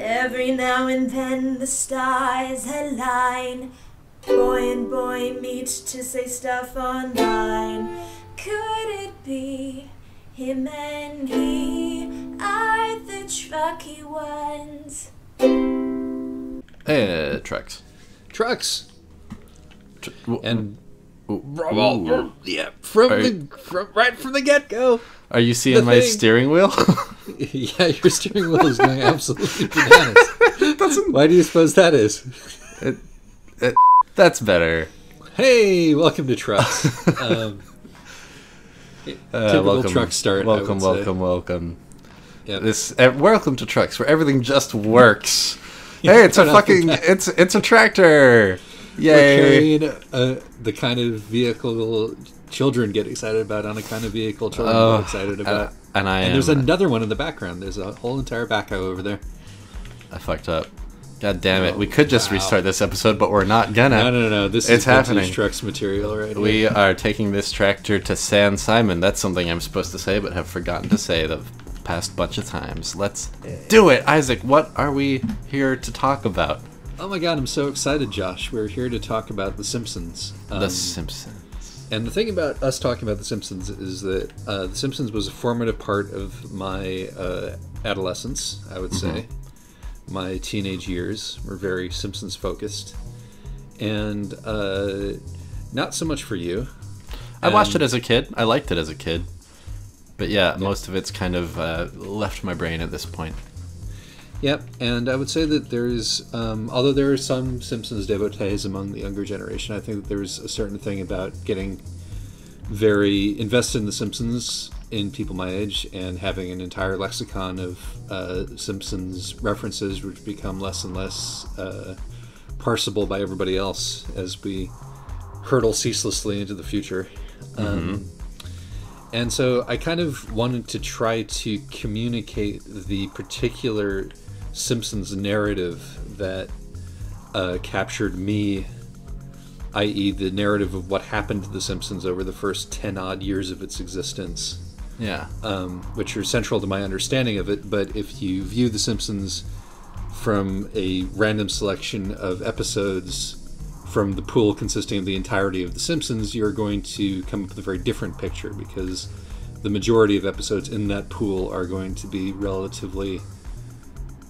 Every now and then the stars align. Boy and boy meet to say stuff online. Could it be him and he are the trucky ones? Trucks. Trucks. And yeah, right from the get-go. Are you seeing my steering wheel? Yeah, your steering wheel is going absolutely bananas. Why do you suppose that is? That's better. Hey, welcome to Trucks. Typical welcome, truck start. Welcome. Yep. Welcome to Trucks, where everything just works. Hey, it's it's a tractor. Yay! We're carrying the kind of vehicle children get excited about on a kind of vehicle children get excited about. And there's another one in the background. There's a whole entire backhoe over there. I fucked up. God damn it. We could just restart this episode, but we're not gonna. No. This is happening. Trucks material right here. We are taking this tractor to San Simon. That's something I'm supposed to say, but have forgotten to say the past bunch of times. Let's do it. Isaac, what are we here to talk about? Oh my god, I'm so excited, Josh. We're here to talk about The Simpsons. The Simpsons. And the thing about us talking about The Simpsons is that The Simpsons was a formative part of my adolescence, I would say. My teenage years were very Simpsons focused. And not so much for you. I watched it as a kid. I liked it as a kid. But yeah, most of it's kind of left my brain at this point. Yep, and I would say that there's, although there are some Simpsons devotees among the younger generation, I think that there's a certain thing about getting very invested in The Simpsons in people my age and having an entire lexicon of Simpsons references which become less and less parsable by everybody else as we hurtle ceaselessly into the future. And so I kind of wanted to try to communicate the particular Simpsons narrative that captured me, i.e. the narrative of what happened to The Simpsons over the first 10-odd years of its existence. Yeah. Which are central to my understanding of it, but if you view The Simpsons from a random selection of episodes from the pool consisting of the entirety of The Simpsons, you're going to come up with a very different picture, because the majority of episodes in that pool are going to be relatively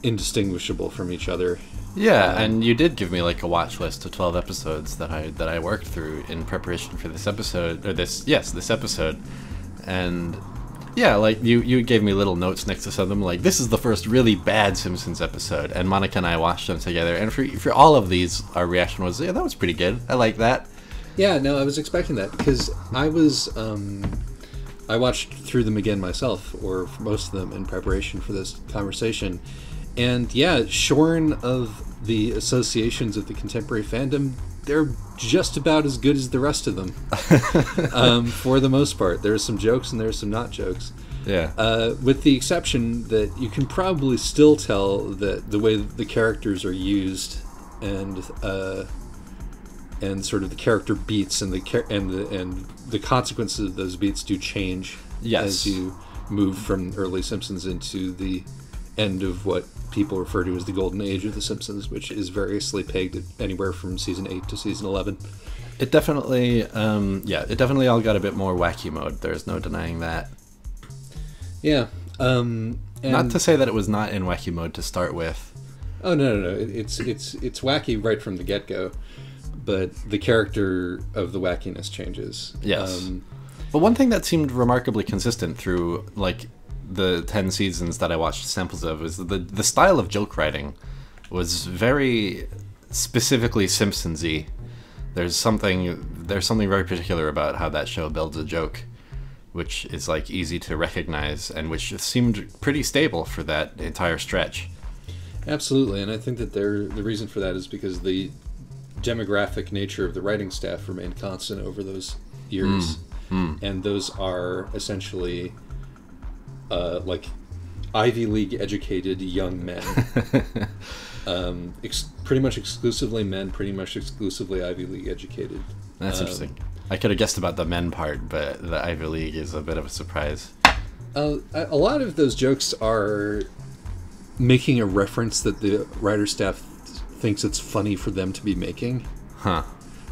indistinguishable from each other. Yeah, and you did give me like a watch list of 12 episodes that I worked through in preparation for this episode, or this episode. And yeah, like you gave me little notes next to some of them, like, this is the first really bad Simpsons episode, and Monica and I watched them together, and for all of these, our reaction was, yeah, that was pretty good. I like that. Yeah, no, I was expecting that, because I watched through them again myself, or for most of them in preparation for this conversation, and yeah, shorn of the associations of the contemporary fandom, they're just about as good as the rest of them. For the most part. There's some jokes and there's some not jokes. Yeah. With the exception that you can probably still tell that the way that the characters are used and sort of the character beats and the consequences of those beats do change as you move from early Simpsons into the end of what people refer to as the golden age of The Simpsons, which is variously pegged at anywhere from season 8 to season 11. It definitely, it definitely all got a bit more wacky mode. There's no denying that. Yeah. Not to say that it was not in wacky mode to start with. Oh, no. It's wacky right from the get-go, but the character of the wackiness changes. Yes. But one thing that seemed remarkably consistent through, like, the 10 seasons that I watched samples of is the style of joke writing was very specifically Simpsons-y. There's something very particular about how that show builds a joke, which is like easy to recognize and which seemed pretty stable for that entire stretch. Absolutely, and I think that the reason for that is because the demographic nature of the writing staff remained constant over those years, and those are essentially like Ivy League educated young men. Pretty much exclusively men, pretty much exclusively Ivy League educated. That's interesting. I could have guessed about the men part, but the Ivy League is a bit of a surprise. A lot of those jokes are making a reference that the writer staff thinks it's funny for them to be making. Huh.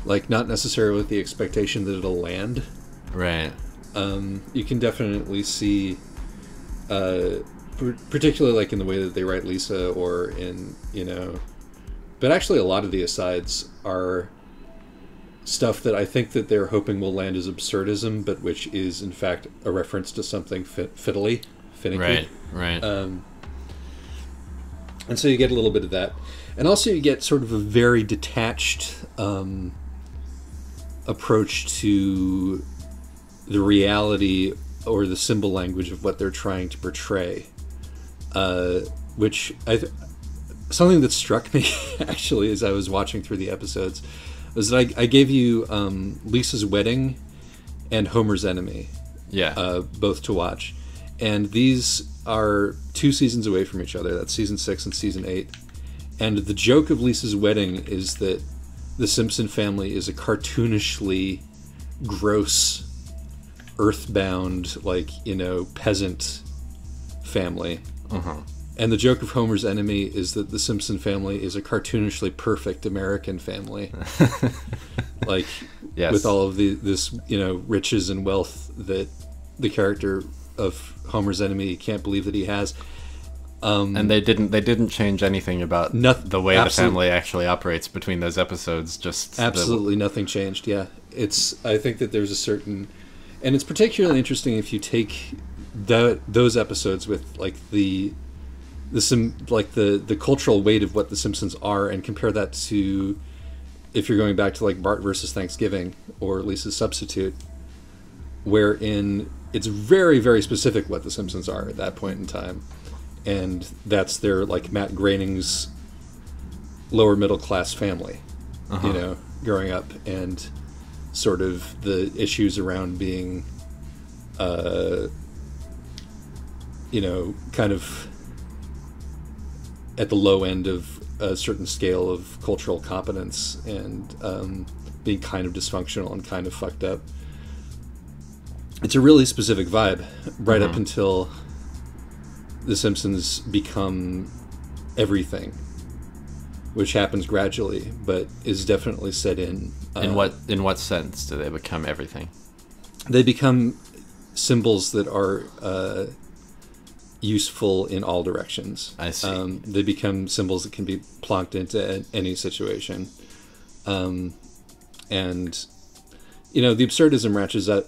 Like, not necessarily with the expectation that it'll land. Right. You can definitely see, particularly like in the way that they write Lisa, or in, but actually a lot of the asides are stuff that I think that they're hoping will land as absurdism, but which is in fact a reference to something finicky. Right. And so you get a little bit of that. And also you get sort of a very detached approach to the reality or the symbol language of what they're trying to portray. Which something that struck me actually as I was watching through the episodes was that I gave you Lisa's Wedding and Homer's Enemy, both to watch, and these are 2 seasons away from each other. That's season 6 and season 8, and the joke of Lisa's Wedding is that the Simpson family is a cartoonishly gross, earthbound, peasant family. And the joke of Homer's Enemy is that the Simpson family is a cartoonishly perfect American family. Yes. With all of this riches and wealth that the character of Homer's Enemy can't believe that he has. And they didn't change anything about the way the family actually operates between those episodes. Just absolutely nothing changed. Yeah, I think that there's a certain, and it's particularly interesting if you take those episodes with the cultural weight of what the Simpsons are, and compare that to if you're going back to Bart versus Thanksgiving or Lisa's Substitute, wherein it's very, very specific what the Simpsons are at that point in time, and that's their Matt Groening's lower middle class family, growing up, and sort of the issues around being, kind of at the low end of a certain scale of cultural competence, and being kind of dysfunctional and kind of fucked up. It's a really specific vibe right up until the Simpsons become everything, which happens gradually, but is definitely set in. In what sense do they become everything? They become symbols that are useful in all directions. I see. They become symbols that can be plonked into any situation. And, the absurdism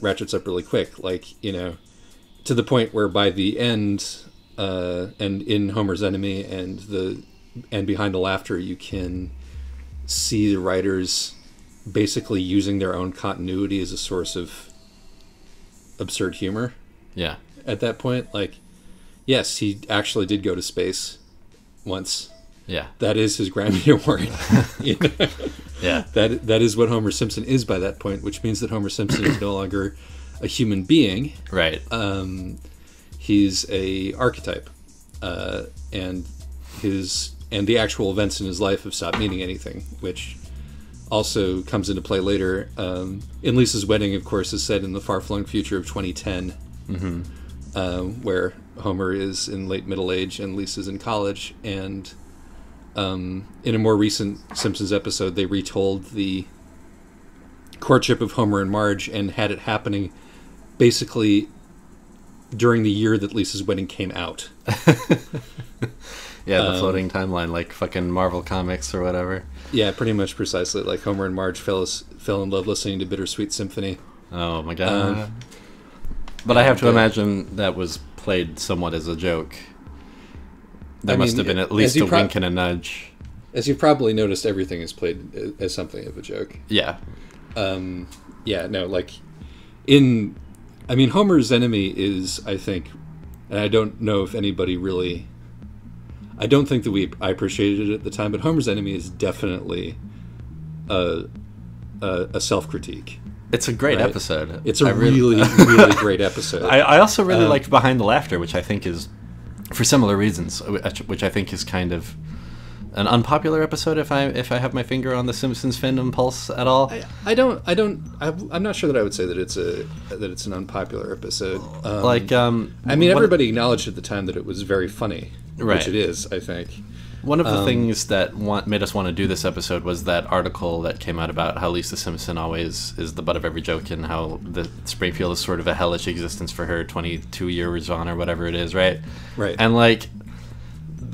ratchets up really quick, to the point where by the end, and in Homer's Enemy and Behind the Laughter, you can see the writers basically using their own continuity as a source of absurd humor. Yeah. At that point, yes, he actually did go to space once. Yeah. That is his Grammy Award. Yeah. That is what Homer Simpson is by that point, which means that Homer Simpson is no longer a human being. Right. He's a archetype. And the actual events in his life have stopped meaning anything, which also comes into play later. In Lisa's Wedding, of course, is set in the far-flung future of 2010. Where Homer is in late middle age and Lisa's in college, and in a more recent Simpsons episode, they retold the courtship of Homer and Marge and had it happening basically during the year that Lisa's Wedding came out. Yeah, the floating timeline, like fucking Marvel Comics or whatever. Yeah, pretty much precisely. Like Homer and Marge fell in love listening to Bittersweet Symphony. Oh my god. But I have to imagine that was played somewhat as a joke. There must have been at least a wink and a nudge. As you've probably noticed, everything is played as something of a joke. Yeah. Homer's Enemy is, I think, and I don't know if anybody really, I don't think that I appreciated it at the time, but Homer's Enemy is definitely a self-critique. It's a great episode. It's a really great episode. I also really liked Behind the Laughter, which I think is, for similar reasons, which I think is kind of An unpopular episode, if I have my finger on the Simpsons fandom pulse at all. I'm not sure that I would say that it's an unpopular episode. I mean, everybody acknowledged at the time that it was very funny, right. Which it is, I think. One of the things that made us want to do this episode was that article that came out about how Lisa Simpson always is the butt of every joke and how the Springfield is sort of a hellish existence for her 22 years on or whatever it is, right? Right. And like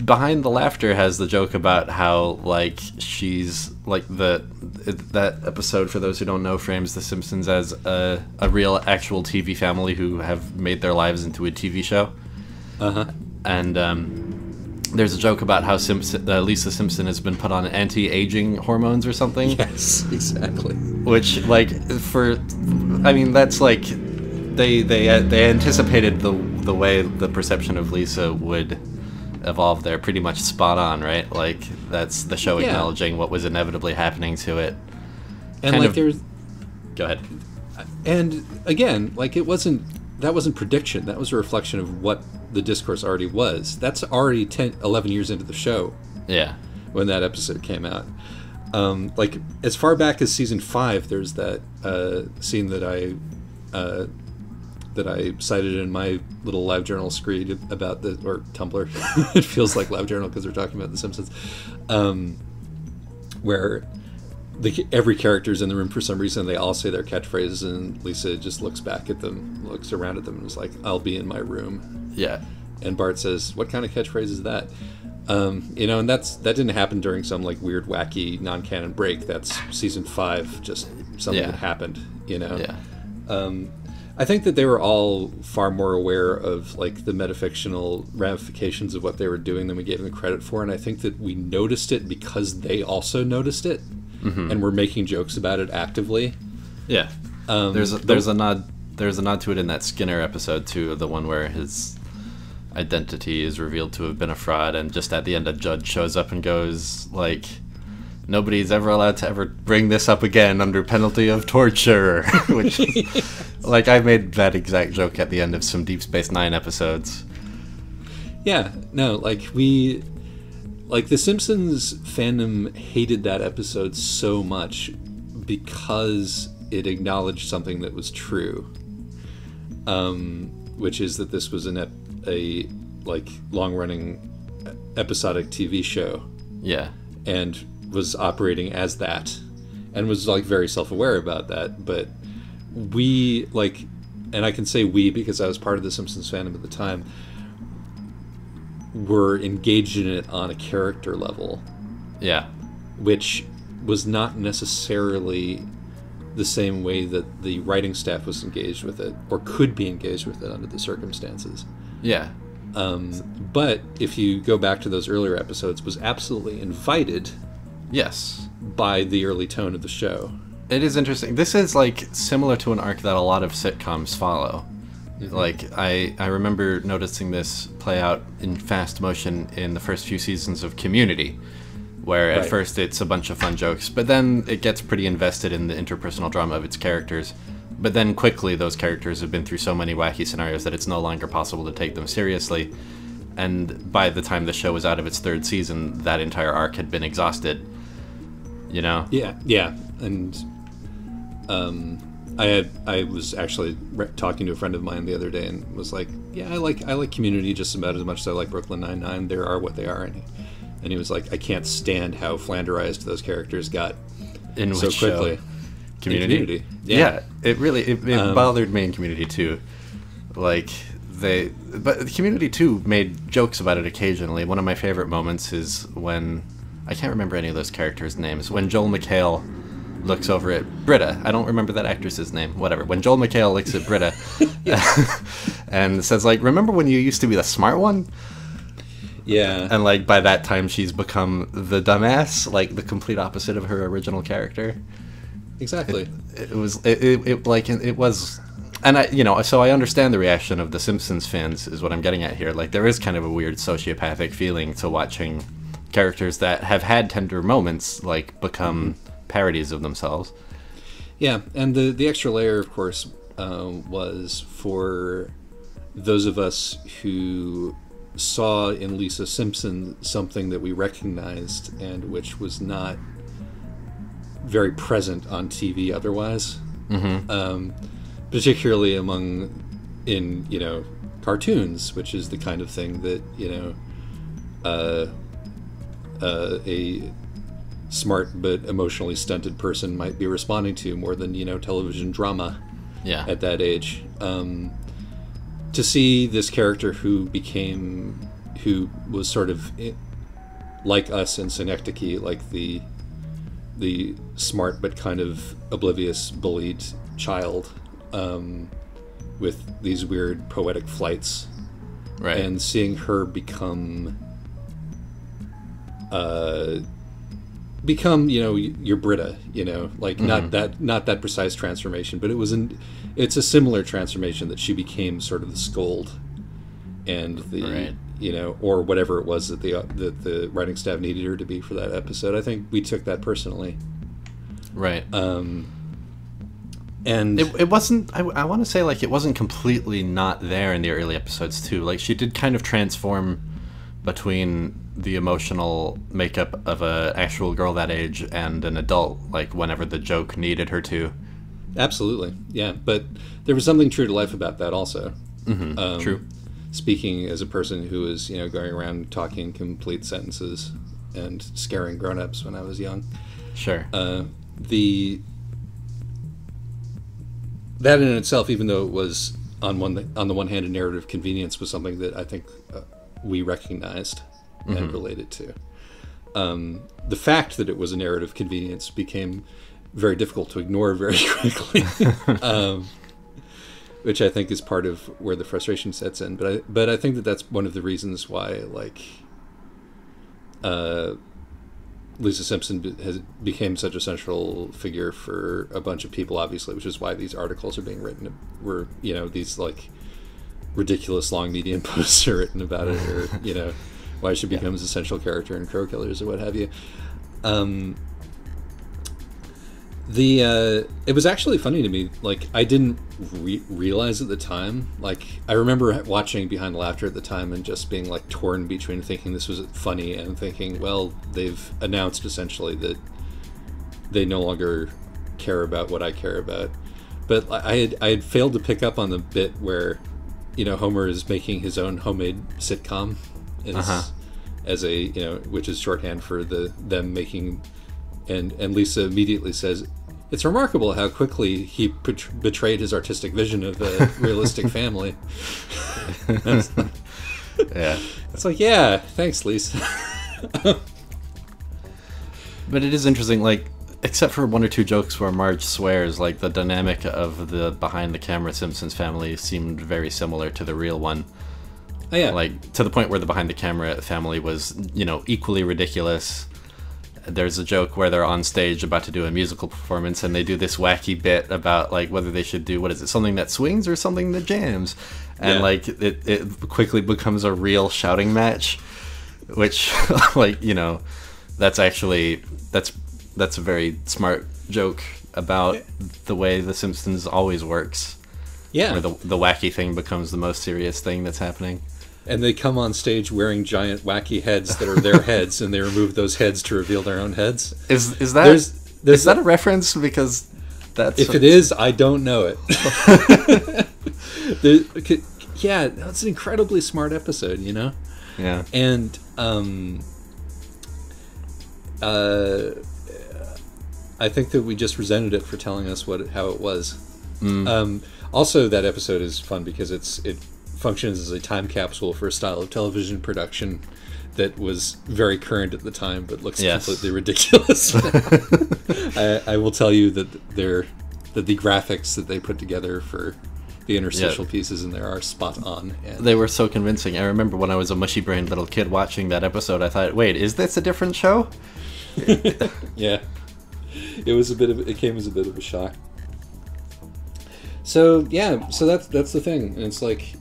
behind the laughter has the joke about how like she's like that episode, for those who don't know, frames the Simpsons as a real actual TV family who have made their lives into a TV show. And there's a joke about how Lisa Simpson has been put on anti-aging hormones or something. Yes, exactly. Which, like, that's like they anticipated the way the perception of Lisa would evolve there pretty much spot on, right? Like, that's the show acknowledging what was inevitably happening to it. And there's... Go ahead. And again, like, that wasn't prediction. That was a reflection of what the discourse already was. That's already 11 years into the show. Yeah. When that episode came out. Like, as far back as season 5, there's that scene that I cited in my little LiveJournal screed about or Tumblr. It feels like LiveJournal because we're talking about The Simpsons. Where every character's in the room for some reason. They all say their catchphrases, and Lisa just looks back at them, looks around at them, and is like, "I'll be in my room." Yeah. And Bart says, "What kind of catchphrase is that?" And that didn't happen during some like weird, wacky, non-canon break. That's season 5, just something that happened. Yeah. I think that they were all far more aware of like the metafictional ramifications of what they were doing than we gave them credit for, and I think that we noticed it because they also noticed it. And we're making jokes about it actively. Yeah. There's a nod to it in that Skinner episode too, the one where his identity is revealed to have been a fraud, and just at the end a judge shows up and goes like, "Nobody's ever allowed to ever bring this up again under penalty of torture." Which like I made that exact joke at the end of some Deep Space Nine episodes. Yeah. No, like the Simpsons fandom hated that episode so much because it acknowledged something that was true, which is that this was a like long-running episodic TV show. Yeah, and was operating as that, and was like very self-aware about that. But we and I can say we because I was part of the Simpsons fandom at the time, were engaged in it on a character level. Yeah. Which was not necessarily the same way that the writing staff was engaged with it, or could be engaged with it under the circumstances. Yeah. But if you go back to those earlier episodes, was absolutely invited. Yes. By the early tone of the show. It is interesting. This is like similar to an arc that a lot of sitcoms follow. Like, I remember noticing this play out in fast motion in the first few seasons of Community, where at first it's a bunch of fun jokes, but then it gets pretty invested in the interpersonal drama of its characters. But then quickly those characters have been through so many wacky scenarios that it's no longer possible to take them seriously. And by the time the show was out of its 3rd season, that entire arc had been exhausted. You know? Yeah. And I was actually talking to a friend of mine the other day and was like, "Yeah, I like Community just about as much as I like Brooklyn Nine-Nine. They are what they are." And he was like, "I can't stand how flanderized those characters got in so quickly." Community. Yeah. It bothered me in Community too. Like but Community too made jokes about it occasionally. One of my favorite moments is when I can't remember any of those characters' names. When Joel McHale looks over at Britta. I don't remember that actress's name. Whatever. When Joel McHale looks at Britta and says, like, "Remember when you used to be the smart one?" Yeah. And, like, by that time she's become the dumbass, like, the complete opposite of her original character. Exactly. It was... And, so I understand the reaction of the Simpsons fans, is what I'm getting at here. Like, there is kind of a weird sociopathic feeling to watching characters that have had tender moments, like, become... parodies of themselves. Yeah, and the extra layer, of course, was for those of us who saw in Lisa Simpson something that we recognized and which was not very present on TV otherwise. Particularly in cartoons, which is the kind of thing that a smart but emotionally stunted person might be responding to more than television drama at that age. To see this character who was sort of like us in Synecdoche, like the smart but kind of oblivious bullied child, with these weird poetic flights, right, and seeing her become your Britta, like not that precise transformation, but it's a similar transformation that she became sort of the scold and the or whatever it was that the writing staff needed her to be for that episode. I think we took that personally, right. And it wasn't, I want to say, like, it wasn't completely not there in the early episodes too. Like, she did kind of transform between the emotional makeup of an actual girl that age and an adult, like whenever the joke needed her to. Absolutely, yeah. But there was something true to life about that also. True. Speaking as a person who was, going around talking complete sentences and scaring grown-ups when I was young. Sure. That in itself, even though it was on the one hand a narrative convenience, was something that I think we recognized and related to. The fact that it was a narrative convenience became very difficult to ignore very quickly, which I think is part of where the frustration sets in. But I think that that's one of the reasons why, like, Lisa Simpson became such a central figure for a bunch of people, obviously, which is why these articles are being written. These like ridiculous long Medium posts are written about it, or why she becomes a central character in Crow Killers or what have you. It was actually funny to me. Like, I didn't realize at the time. Like, I remember watching Behind Laughter at the time and just being like torn between thinking this was funny and thinking, well, they've announced essentially that they no longer care about what I care about. But I had failed to pick up on the bit where, Homer is making his own homemade sitcom, as a which is shorthand for them making. And Lisa immediately says, "It's remarkable how quickly he betrayed his artistic vision of a realistic family." Yeah. It's like, yeah, thanks, Lisa. But it is interesting, like, except for one or two jokes where Marge swears, like, the dynamic of the behind-the-camera Simpsons family seemed very similar to the real one. Oh, yeah. Like, to the point where the behind-the-camera family was, equally ridiculous. There's a joke where they're on stage about to do a musical performance, and they do this wacky bit about, like, whether they should do, something that swings or something that jams. And, like, it quickly becomes a real shouting match, which, like, that's actually, that's a very smart joke about the way The Simpsons always works. Yeah. Where the wacky thing becomes the most serious thing that's happening. And they come on stage wearing giant wacky heads that are their heads, and they remove those heads to reveal their own heads. Is that a reference? Because that's if it is, I don't know it. Yeah, that's an incredibly smart episode, Yeah. And I think that we just resented it for telling us how it was. Also, that episode is fun because it functions as a time capsule for a style of television production that was very current at the time, but looks completely ridiculous. I will tell you that the graphics that they put together for the interstitial pieces in there are spot on. And they were so convincing. I remember when I was a mushy-brained little kid watching that episode, I thought, wait, is this a different show? Yeah. It came as a bit of a shock. So that's the thing. And it's like,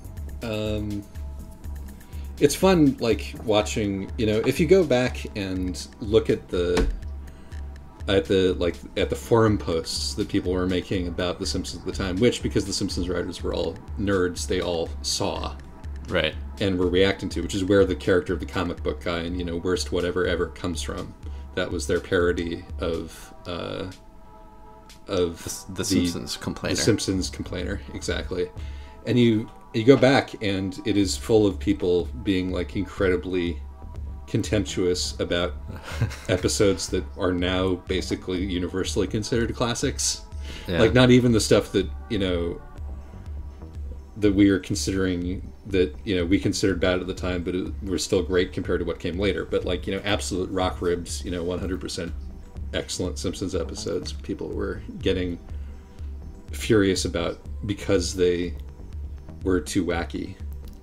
it's fun, like, watching, if you go back and look at the forum posts that people were making about The Simpsons at the time, which, because The Simpsons writers were all nerds, they all saw. Right. and we're reacting to, which is where the character of the comic book guy and, you know, worst whatever ever comes from. That was their parody of the Simpsons complainer. The Simpsons complainer, exactly. And you go back, and it is full of people being like incredibly contemptuous about episodes that are now basically universally considered classics. Yeah. Like, not even the stuff that, you know, that we are considering, that, you know, we considered bad at the time, but were still great compared to what came later. But, like, you know, absolute rock ribs, you know, 100% excellent Simpsons episodes, people were getting furious about because they were too wacky.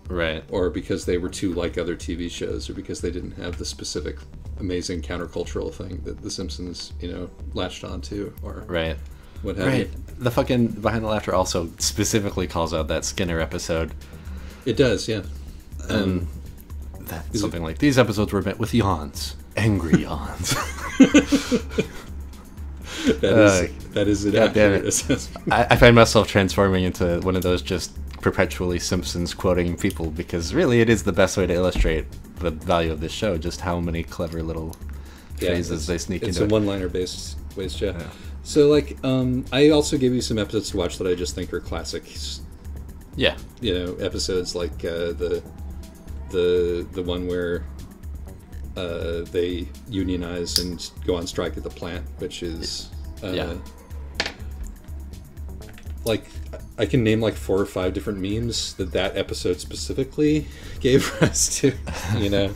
Right. Or because they were too like other TV shows, or because they didn't have the specific amazing countercultural thing that The Simpsons, you know, latched onto, or right. what have you. The fucking Behind the Laughter also specifically calls out that Skinner episode. It does, yeah. And that's something like, these episodes were met with yawns. Angry yawns. That is an accurate assessment. I find myself transforming into one of those just perpetually Simpsons quoting people, because really it is the best way to illustrate the value of this show, just how many clever little phrases they sneak into it. It's a one-liner based show. Yeah. So, like, I also gave you some episodes to watch that I just think are classics. Yeah. You know, episodes like the one where they unionize and go on strike at the plant, which is like, I can name like 4 or 5 different memes that episode specifically gave rise to. You know,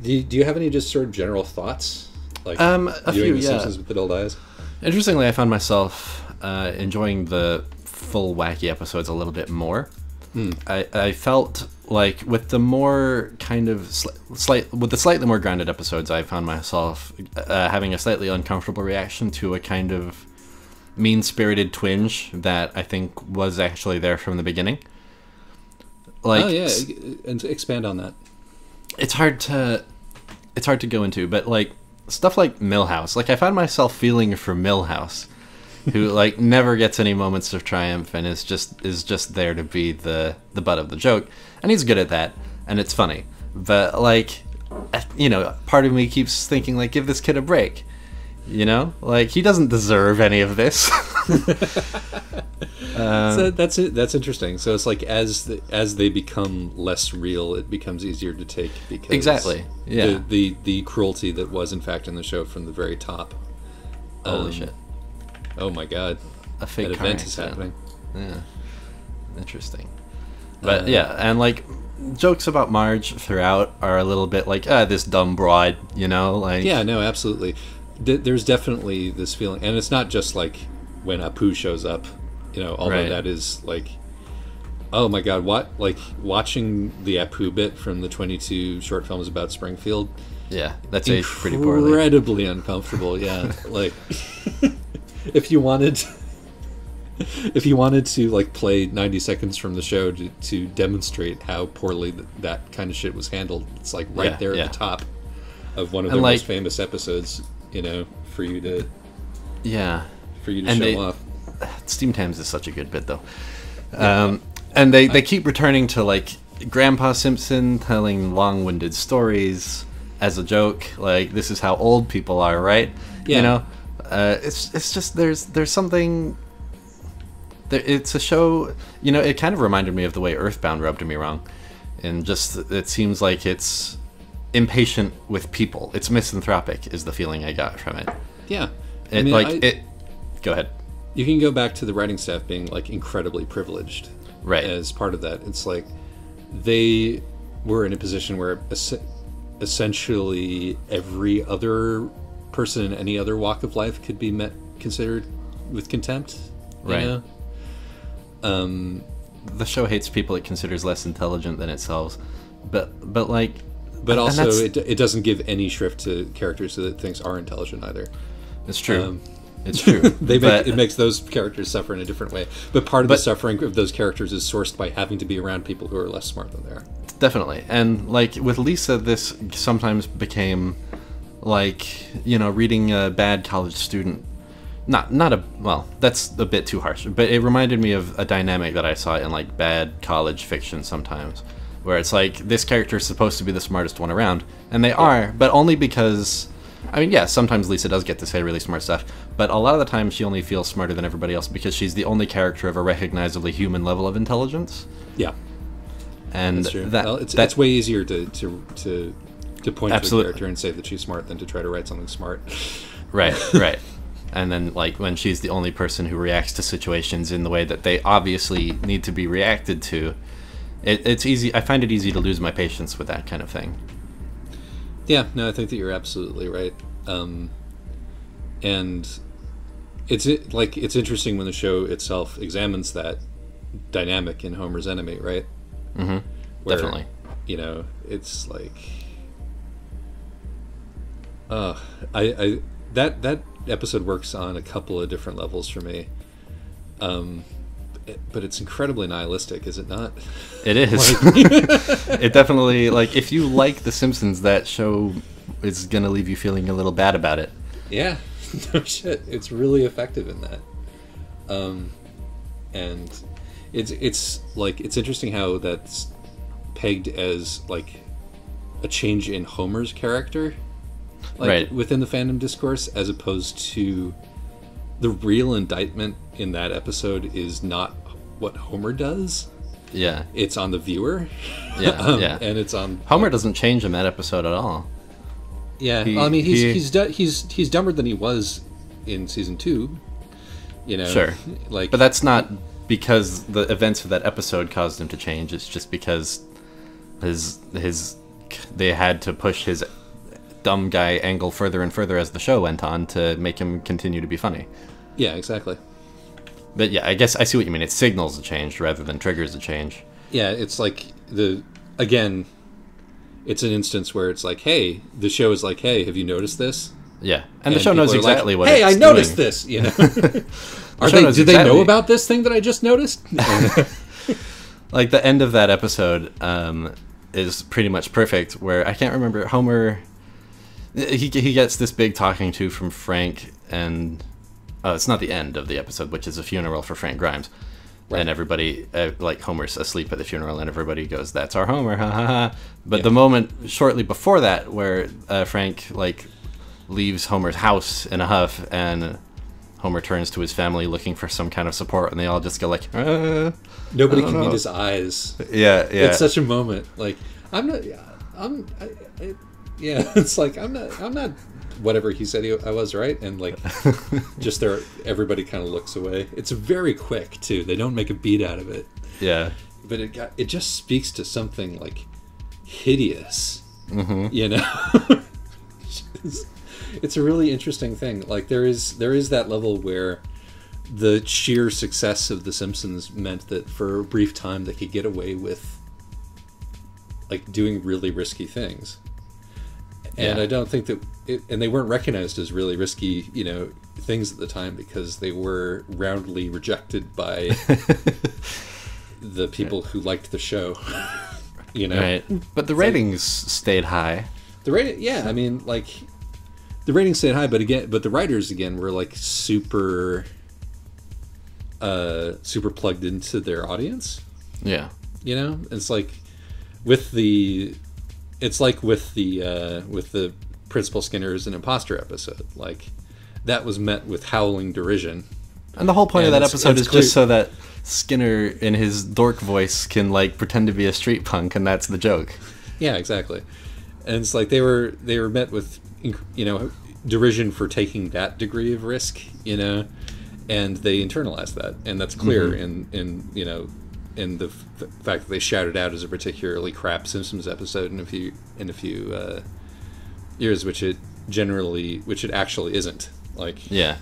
do you have any just sort of general thoughts? Like, a few, The Simpsons with Adult Eyes? Interestingly, I found myself enjoying the full wacky episodes a little bit more. I felt like with the more kind of with the slightly more grounded episodes, I found myself having a slightly uncomfortable reaction to a kind of mean-spirited twinge that I think was actually there from the beginning. Like, oh yeah, and expand on that. It's hard to go into, but like stuff like Milhouse, like I found myself feeling for Milhouse, who like never gets any moments of triumph and is just there to be the butt of the joke, and he's good at that, and it's funny. But like, you know, part of me keeps thinking like, give this kid a break. You know, like he doesn't deserve any of this. So that's it. That's interesting. So it's like as they become less real, it becomes easier to take, because exactly, yeah, the cruelty that was in fact in the show from the very top. Holy shit! Oh my god, a fake that event is happening. Yeah, interesting. But yeah, and like jokes about Marge throughout are a little bit like, this dumb broad, you know, like yeah, no, absolutely. There's definitely this feeling, and it's not just like when Apu shows up, you know, although that is like, oh my god, what, like watching the Apu bit from the 22 short films about Springfield, yeah, that's aged pretty poorly, incredibly uncomfortable. Yeah. Like if you wanted to like play 90 seconds from the show to demonstrate how poorly that kind of shit was handled, it's like right there at the top of one of their most famous episodes, you know, for you to show off. Steam Times is such a good bit, though. And they keep returning to like Grandpa Simpson telling long-winded stories as a joke. Like, this is how old people are, right? Yeah. You know, it's just there's something. It's a show. You know, it kind of reminded me of the way Earthbound rubbed me wrong, and just it seems like it's impatient with people. It's misanthropic is the feeling I got from it. Yeah. Go ahead. You can go back to the writing staff being like incredibly privileged, right? As part of that, it's like they were in a position where essentially every other person in any other walk of life could be considered with contempt, right? You know? The show hates people it considers less intelligent than itself, but also it doesn't give any shrift to characters that it thinks are intelligent either. It's true. It's true. It makes those characters suffer in a different way. But part of the suffering of those characters is sourced by having to be around people who are less smart than they are. Definitely. And like with Lisa, this sometimes became like, you know, reading a bad college student not a, well, that's a bit too harsh, but it reminded me of a dynamic that I saw in like bad college fiction sometimes, where it's like this character is supposed to be the smartest one around, and they are, but only because, I mean, yeah, sometimes Lisa does get to say really smart stuff, but a lot of the time she only feels smarter than everybody else because she's the only character of a recognizably human level of intelligence. Yeah, and that's true. Well, it's way easier to point to a character and say that she's smart than to try to write something smart. Right, right. And then, like, when she's the only person who reacts to situations in the way that they obviously need to be reacted to, it's easy. I find it easy to lose my patience with that kind of thing. Yeah, no, I think that you're absolutely right. And it's interesting when the show itself examines that dynamic in Homer's Enemy, right? Mm-hmm. Where, definitely. You know, it's like, that episode works on a couple of different levels for me. But it's incredibly nihilistic, is it not? It is. It definitely, like, if you like The Simpsons, that show is gonna leave you feeling a little bad about it. Yeah, no shit. It's really effective in that. And it's like, it's interesting how that's pegged as like a change in Homer's character, like, right, within the fandom discourse, as opposed to the real indictment in that episode is not what Homer does. Yeah, it's on the viewer. Yeah, yeah, and it's on Homer doesn't change in that episode at all. Yeah, well, I mean, he's dumber than he was in season 2. You know, sure, like, but that's not because the events of that episode caused him to change. It's just because they had to push his dumb guy angle further and further as the show went on to make him continue to be funny. Yeah, exactly. But yeah, I guess I see what you mean. It signals a change rather than triggers a change. Yeah, it's like it's an instance where it's like, hey, the show is like, hey, have you noticed this? Yeah, and the show knows exactly what. Hey, it's I noticed doing. This. You know, did they know about this thing that I just noticed? Like the end of that episode is pretty much perfect. Where I can't remember, Homer, he gets this big talking to from Frank, and it's not the end of the episode, which is a funeral for Frank Grimes. Right. And everybody, like, Homer's asleep at the funeral, and everybody goes, "That's our Homer, ha ha ha." But the moment shortly before that, where Frank, like, leaves Homer's house in a huff, and Homer turns to his family looking for some kind of support, and they all just go like, nobody can meet his eyes. Yeah, yeah. It's such a moment. Like, it's like, I'm not whatever he said I was, right? And like, just there, everybody kind of looks away. It's very quick too. They don't make a beat out of it. Yeah, but it just speaks to something like hideous. Mm-hmm. You know, it's a really interesting thing. Like, there is that level where the sheer success of The Simpsons meant that for a brief time they could get away with like doing really risky things. And I don't think that and they weren't recognized as really risky, you know, things at the time because they were roundly rejected by the people who liked the show. You know, right? But the ratings stayed high. The rating, yeah, I mean, like, the ratings stayed high, but the writers again were like super plugged into their audience. Yeah, you know, it's like with the Principal Skinner is an imposter episode. Like, that was met with howling derision. And the whole point of that episode is just so that Skinner, in his dork voice, can like pretend to be a street punk, and that's the joke. Yeah, exactly. And it's like they were met with, you know, derision for taking that degree of risk, you know, and they internalized that, and that's clear in you know, in the fact that they shouted out as a particularly crap Simpsons episode in a few years, which it actually isn't. Like, yeah,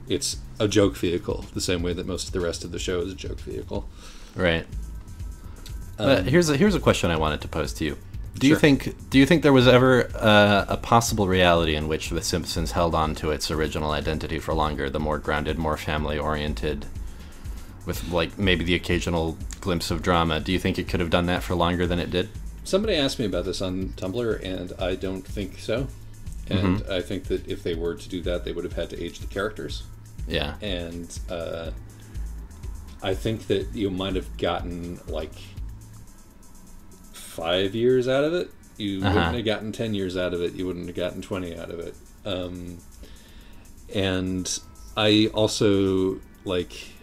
it's a joke vehicle, the same way that most of the rest of the show is a joke vehicle. Right. But here's a question I wanted to pose to you. Do Sure. you think there was ever a possible reality in which The Simpsons held on to its original identity for longer, the more grounded, more family-oriented, with like maybe the occasional glimpse of drama? Do you think it could have done that for longer than it did? Somebody asked me about this on Tumblr, and I don't think so. And I think that if they were to do that, they would have had to age the characters. Yeah. And I think that you might have gotten like 5 years out of it. You wouldn't have gotten 10 years out of it. You wouldn't have gotten 20 out of it. And I also like...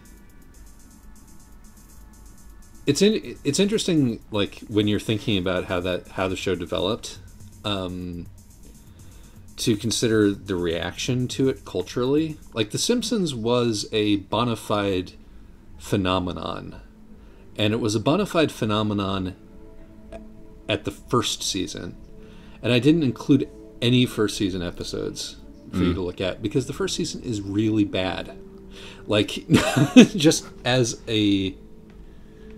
It's interesting, like, when you're thinking about how the show developed, to consider the reaction to it culturally. Like, The Simpsons was a bona fide phenomenon, and it was a bona fide phenomenon at the first season. And I didn't include any first season episodes for you to look at, because the first season is really bad. Like, just as a...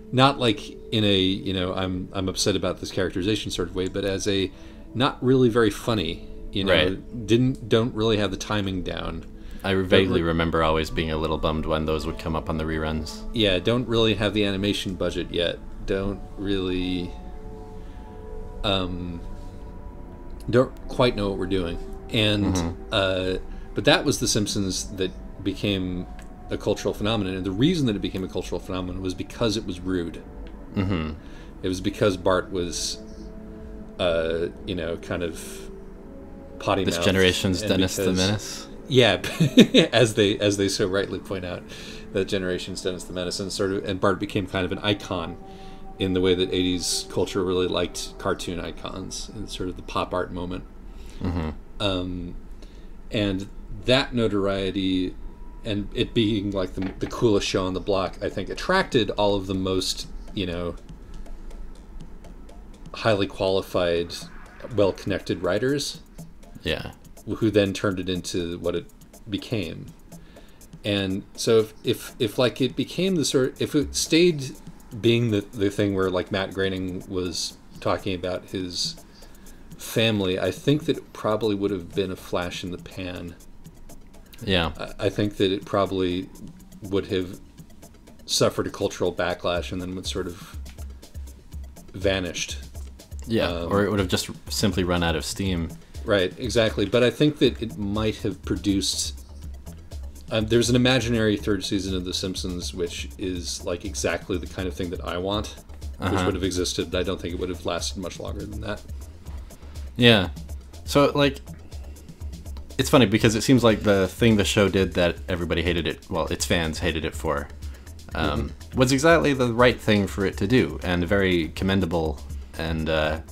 Not like in a, you know, I'm upset about this characterization sort of way, but as a not really very funny, you know, right. Don't really have the timing down. I vaguely remember always being a little bummed when those would come up on the reruns. Yeah, don't really have the animation budget yet. Don't really don't quite know what we're doing. And but that was The Simpsons that became a cultural phenomenon, and the reason that it became a cultural phenomenon was because it was rude. It was because Bart was you know, kind of potty mouthed. This generation's Dennis the Menace. Yeah, as they so rightly point out, that generation's Dennis the Menace, and Bart became kind of an icon in the way that 80s culture really liked cartoon icons, and sort of the pop art moment. And that notoriety, and it being like the coolest show on the block, I think attracted all of the most, you know, highly qualified, well-connected writers. Yeah. Who then turned it into what it became. And so if like it became the sort, if it stayed being the thing where like Matt Groening was talking about his family, I think that it probably would have been a flash in the pan. Yeah. I think that it probably would have suffered a cultural backlash and then would sort of vanished. Yeah, or it would have just simply run out of steam. Right, exactly. But I think that it might have produced... there's an imaginary third season of The Simpsons which is like exactly the kind of thing that I want, which would have existed, but I don't think it would have lasted much longer than that. Yeah. So, like... It's funny because it seems like the thing the show did that everybody hated it, well, its fans hated it for, was exactly the right thing for it to do, and very commendable and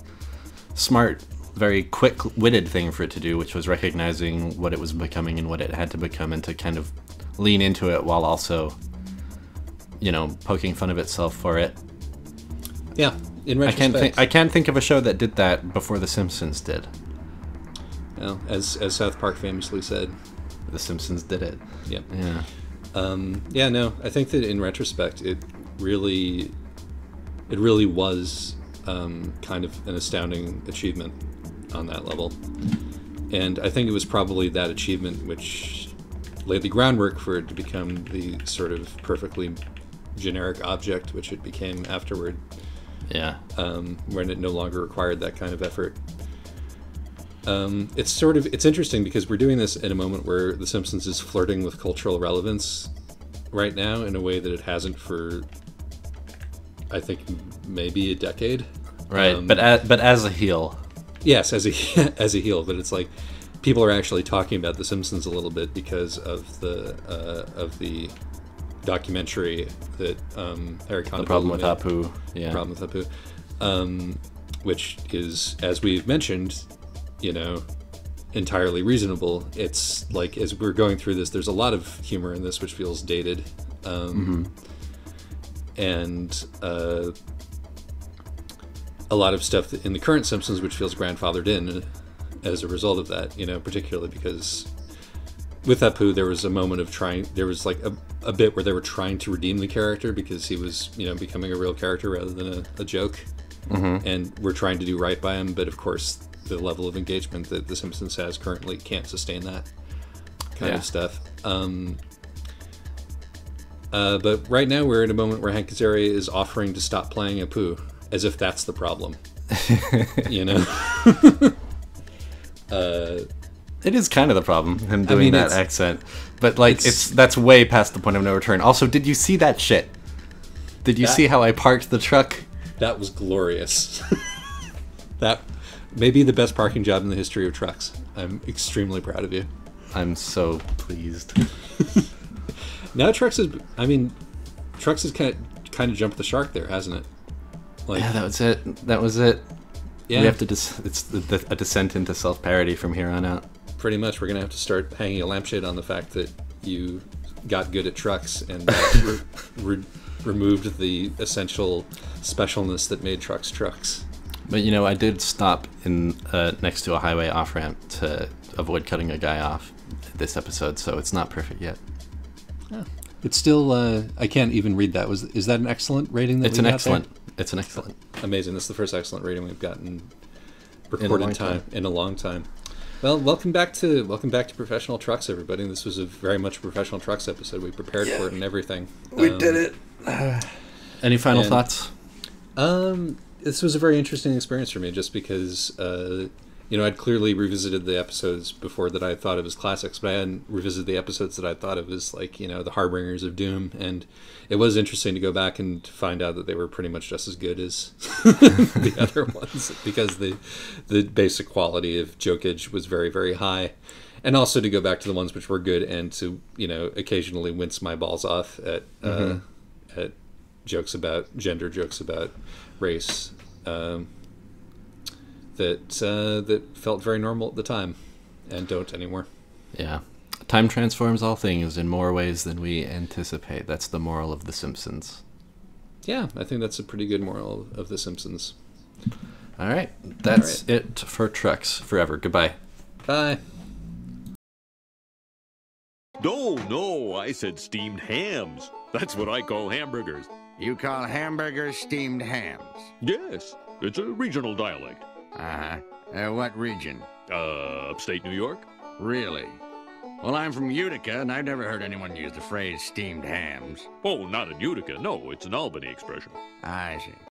smart, very quick-witted thing for it to do, which was recognizing what it was becoming and what it had to become, and to kind of lean into it while also, you know, poking fun of itself for it. Yeah, in retrospect. I can't think of a show that did that before The Simpsons did. Well, as South Park famously said, The Simpsons did it. Yep. Yeah. Yeah, no, I think that in retrospect, it really was kind of an astounding achievement on that level. And I think it was probably that achievement which laid the groundwork for it to become the sort of perfectly generic object which it became afterward. Yeah. When it no longer required that kind of effort. It's interesting because we're doing this in a moment where The Simpsons is flirting with cultural relevance right now in a way that it hasn't for, I think, maybe a decade. Right, but as a heel. Yes, as a heel, but it's like people are actually talking about The Simpsons a little bit because of the documentary that Eric Connery, The Problem with Apu. Yeah. The Problem with Apu, which is, as we've mentioned, you know, entirely reasonable. It's like, as we're going through this, there's a lot of humor in this which feels dated, and a lot of stuff in the current Simpsons which feels grandfathered in as a result of that, you know, particularly because with Apu there was a moment of there was like a bit where they were trying to redeem the character because he was, you know, becoming a real character rather than a joke, and we're trying to do right by him, but of course the level of engagement that The Simpsons has currently can't sustain that kind of stuff. But right now we're at a moment where Hank Azaria is offering to stop playing Apu, as if that's the problem. You know? It is kind of the problem, him doing that it's- accent. But, like, that's way past the point of no return. Also, did you see that shit? Did you see how I parked the truck? That was glorious. That may be the best parking job in the history of trucks. I'm extremely proud of you. I'm so pleased. Now Trucks has kind of jumped the shark there, hasn't it? Like, Yeah, that was it. That was it. yeah, We have to it's a descent into self-parody from here on out. pretty much. We're gonna have to start hanging a lampshade on the fact that you got good at trucks and removed the essential specialness that made trucks trucks. But, you know, I did stop in next to a highway off-ramp to avoid cutting a guy off this episode, so it's not perfect yet. It's still I can't even read that. Is that an excellent rating that It's we an got excellent. It's an excellent. there? Amazing. That's the first excellent rating we've gotten In a recorded long time time. in a long time. Well, welcome back to Professional Trucks, everybody. This was a very much Professional Trucks episode. We prepared for it and everything. We did it. Any final and- thoughts? This was a very interesting experience for me, just because I'd clearly revisited the episodes before that I thought of as classics, but I hadn't revisited the episodes that I thought of as, like, the harbingers of doom. And it was interesting to go back and find out that they were pretty much just as good as the other ones, because the basic quality of jokage was very, very high. And also to go back to the ones which were good, and to occasionally wince my balls off at jokes about gender, jokes about race, that felt very normal at the time and don't anymore. Yeah. Time transforms all things in more ways than we anticipate. That's the moral of The Simpsons. Yeah, I think that's a pretty good moral of The Simpsons. All right. That's it for Trucks Forever. Goodbye. Bye. No, I said steamed hams. That's what I call hamburgers. You call hamburgers steamed hams? Yes, it's a regional dialect. Uh-huh. What region? Upstate New York? Really? Well, I'm from Utica, and I've never heard anyone use the phrase steamed hams. Oh, not in Utica. No, it's an Albany expression. I see.